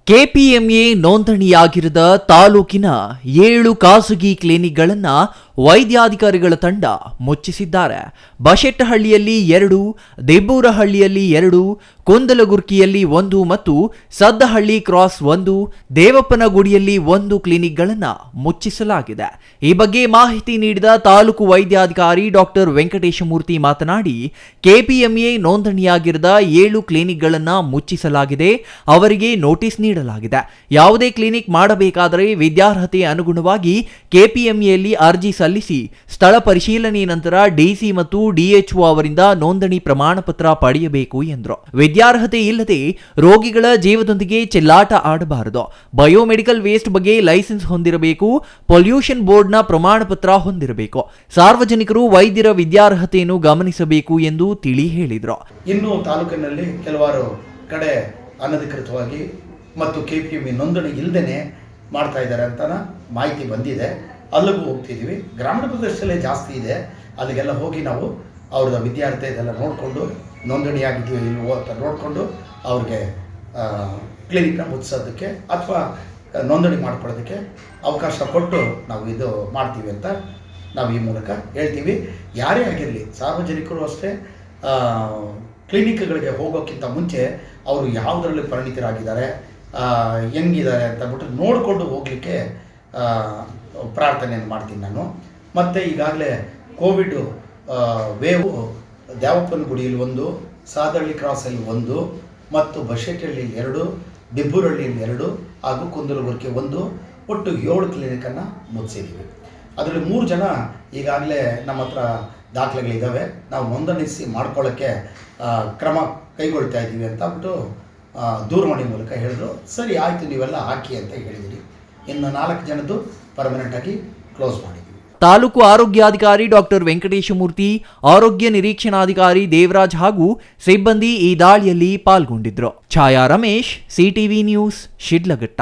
KPMA ನೋಂದಣಿಯಾಗಿರದ ತಾಲೂಕಿನ 7 ಖಾಸಗಿ ಕ್ಲಿನಿಕ್ಗಳನ್ನು ವೈದ್ಯಾಧಿಕಾರಿಗಳ ತಂಡ ಮುಚ್ಚಿಸಿದ್ದಾರೆ. ಬಶೆಟ್ಟಹಳ್ಳಿಯಲ್ಲಿ 2, ದೇಬ್ಬೂರಹಳ್ಳಿಯಲ್ಲಿ 2, ಕುಂದಲಗುರ್ಕಿಯಲ್ಲಿ 1 ಮತ್ತು ಸದ್ದಹಳ್ಳಿ ಕ್ರಾಸ್ 1, ದೇವಪ್ಪನಗುಡಿಯಲ್ಲಿ 1 ಕ್ಲಿನಿಕ್ಗಳನ್ನು ಮುಚ್ಚಿಸಲಾಗಿದೆ. ಈ ಬಗ್ಗೆ ಮಾಹಿತಿ ನೀಡಿದ ತಾಲೂಕು ವೈದ್ಯಾಧಿಕಾರಿ ಡಾಕ್ಟರ್ ವೆಂಕಟೇಶಮೂರ್ತಿ ಮಾತನಾಡಿ, ಕೆಪಿಎಂಎ ನೋಂದಣಿಯಾಗಿರದ 7 ಕ್ಲಿನಿಕ್ಗಳನ್ನು ಮುಚ್ಚಿಸಲಾಗಿದೆ. ಅವರಿಗೆ ನೋಟಿಸ್ ನೀಡಲಾಗಿದೆ. ಯಾವುದೇ ಕ್ಲಿನಿಕ್ ಮಾಡಬೇಕಾದರೆ ವಿದ್ಯಾರ್ಹತೆ ಅನುಗುಣವಾಗಿ ಕೆಪಿಎಂಎಯಲ್ಲಿ ಅರ್ಜಿ ಸಲ್ಲಿಸಿ ಸ್ಥಳ ಪರಿಶೀಲನೆ ನಂತರ ಡಿಸಿ ಮತ್ತು ಡಿಎಚ್ಒ ಅವರಿಂದ ನೋಂದಣಿ ಪ್ರಮಾಣ ಪತ್ರ ಪಡೆಯಬೇಕು ಎಂದರು. ವಿದ್ಯಾರ್ಹತೆ ಇಲ್ಲದೆ ರೋಗಿಗಳ ಜೀವದೊಂದಿಗೆ ಚೆಲ್ಲಾಟ ಆಡಬಾರದು. ಬಯೋಮೆಡಿಕಲ್ ವೇಸ್ಟ್ ಬಗ್ಗೆ ಲೈಸೆನ್ಸ್ ಹೊಂದಿರಬೇಕು. ಪೊಲ್ಯೂಷನ್ ಬೋರ್ಡ್ನ ಪ್ರಮಾಣ ಪತ್ರ ಹೊಂದಿರಬೇಕು. ಸಾರ್ವಜನಿಕರು ವೈದ್ಯರ ವಿದ್ಯಾರ್ಹತೆಯನ್ನು ಗಮನಿಸಬೇಕು ಎಂದು ತಿಳಿ ಹೇಳಿದರು. ಇನ್ನು ತಾಲೂಕಿನಲ್ಲಿ ಕೆಲವಾರು ಕಡೆ ಅನಧಿಕೃತವಾಗಿ ಮತ್ತು ಕೆಪಿಎಂಎ ನೋಂದಣಿ ಇಲ್ಲದೇನೆ ಮಾಡ್ತಾ ಇದ್ದಾರೆ ಅಂತ ಮಾಹಿತಿ ಬಂದಿದೆ. ಅಲ್ಲಿಗೂ ಹೋಗ್ತಿದ್ದೀವಿ. ಗ್ರಾಮೀಣ ಪ್ರದೇಶದಲ್ಲೇ ಜಾಸ್ತಿ ಇದೆ. ಅಲ್ಲಿಗೆಲ್ಲ ಹೋಗಿ ನಾವು ಅವ್ರದ್ದು ವಿದ್ಯಾರ್ಥಿ ಇದೆಲ್ಲ ನೋಡಿಕೊಂಡು ನೋಂದಣಿಯಾಗಿದೆಯೋ ಇಲ್ವೋ ಅಂತ ನೋಡಿಕೊಂಡು ಅವ್ರಿಗೆ ಕ್ಲಿನಿಕ್ನ ಮುಚ್ಚಿಸೋದಕ್ಕೆ ಅಥವಾ ನೋಂದಣಿ ಮಾಡ್ಕೊಳ್ಳೋದಕ್ಕೆ ಅವಕಾಶ ಕೊಟ್ಟು ನಾವು ಇದು ಮಾಡ್ತೀವಿ ಅಂತ ನಾವು ಈ ಮೂಲಕ ಹೇಳ್ತೀವಿ. ಯಾರೇ ಆಗಿರಲಿ, ಸಾರ್ವಜನಿಕರು ಅಷ್ಟೇ ಕ್ಲಿನಿಕ್ಗಳಿಗೆ ಹೋಗೋಕ್ಕಿಂತ ಮುಂಚೆ ಅವರು ಯಾವುದರಲ್ಲಿ ಪರಿಣಿತರಾಗಿದ್ದಾರೆ, ಹೆಂಗಿದ್ದಾರೆ ಅಂತ ಬಿಟ್ಟು ನೋಡಿಕೊಂಡು ಹೋಗಲಿಕ್ಕೆ ಪ್ರಾರ್ಥನೆಯನ್ನು ಮಾಡ್ತೀನಿ ನಾನು. ಮತ್ತು ಈಗಾಗಲೇ ಕೋವಿಡ್ ವೇವು ದ್ಯಾವಪ್ಪನ ಗುಡಿಯಲ್ಲಿ 1, ಸಾದಹಳ್ಳಿ ಕ್ರಾಸಲ್ಲಿ 1 ಮತ್ತು ಬಶೆಟ್ಟಹಳ್ಳಿಯಲ್ಲಿ 2, ದಿಬ್ಬೂರಹಳ್ಳಿಯಲ್ಲಿ 2 ಹಾಗೂ ಕುಂದಲಗುರ್ಕಿ 1, ಒಟ್ಟು 7 ಕ್ಲಿನಿಕನ್ನು ಮುಚ್ಚಿದ್ದೀವಿ. ಅದರಲ್ಲಿ 3 ಜನ ಈಗಾಗಲೇ ನಮ್ಮ ಹತ್ರ ದಾಖಲೆಗಳಿದ್ದಾವೆ. ನಾವು ನೋಂದಣಿಸಿ ಮಾಡ್ಕೊಳ್ಳೋಕ್ಕೆ ಕ್ರಮ ಕೈಗೊಳ್ತಾ ಇದ್ದೀವಿ ಅಂತ ಬಿಟ್ಟು ದೂರವಾಣಿ ಮೂಲಕ ಹೇಳಿದ್ರು. ಸರಿ ಆಯಿತು, ನೀವೆಲ್ಲ ಹಾಕಿ ಅಂತ ಹೇಳಿದಿರಿ. ಇನ್ನು 4 ಜನದ್ದು ಪರ್ಮನೆಂಟಾಗಿ ಕ್ಲೋಸ್ ಮಾಡಿದ್ದೀವಿ. ತಾಲೂಕು ಆರೋಗ್ಯಾಧಿಕಾರಿ ಡಾಕ್ಟರ್ ವೆಂಕಟೇಶಮೂರ್ತಿ, ಆರೋಗ್ಯ ನಿರೀಕ್ಷಣಾಧಿಕಾರಿ ದೇವರಾಜ್ ಹಾಗೂ ಸಿಬ್ಬಂದಿ ಈ ದಾಳಿಯಲ್ಲಿ ಪಾಲ್ಗೊಂಡಿದ್ರು. ಛಾಯಾ ರಮೇಶ್, ಸಿಟಿವಿ ನ್ಯೂಸ್, ಶಿಡ್ಲಘಟ್ಟ.